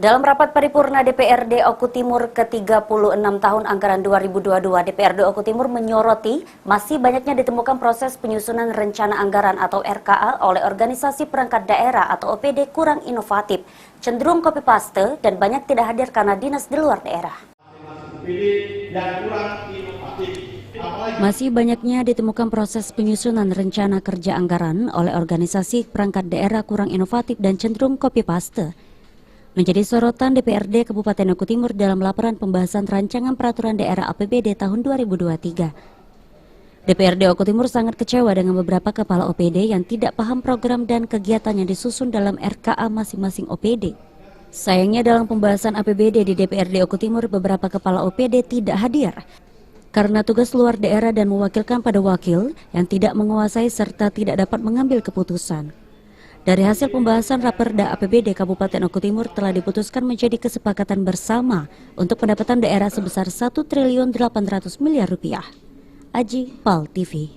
Dalam rapat paripurna DPRD Oku Timur ke-36 tahun anggaran 2022, DPRD Oku Timur menyoroti masih banyaknya ditemukan proses penyusunan rencana anggaran atau RKA oleh organisasi perangkat daerah atau OPD kurang inovatif, cenderung copy paste dan banyak tidak hadir karena dinas di luar daerah. Masih banyaknya ditemukan proses penyusunan rencana kerja anggaran oleh organisasi perangkat daerah kurang inovatif dan cenderung copy paste. Menjadi sorotan DPRD Kabupaten Oku Timur dalam laporan pembahasan rancangan peraturan daerah APBD tahun 2023. DPRD Oku Timur sangat kecewa dengan beberapa kepala OPD yang tidak paham program dan kegiatan yang disusun dalam RKA masing-masing OPD. Sayangnya dalam pembahasan APBD di DPRD Oku Timur beberapa kepala OPD tidak hadir karena tugas luar daerah dan mewakilkan pada wakil yang tidak menguasai serta tidak dapat mengambil keputusan. Dari hasil pembahasan Raperda APBD Kabupaten Oku Timur telah diputuskan menjadi kesepakatan bersama untuk pendapatan daerah sebesar 1.800 miliar rupiah. Aji, PAL TV.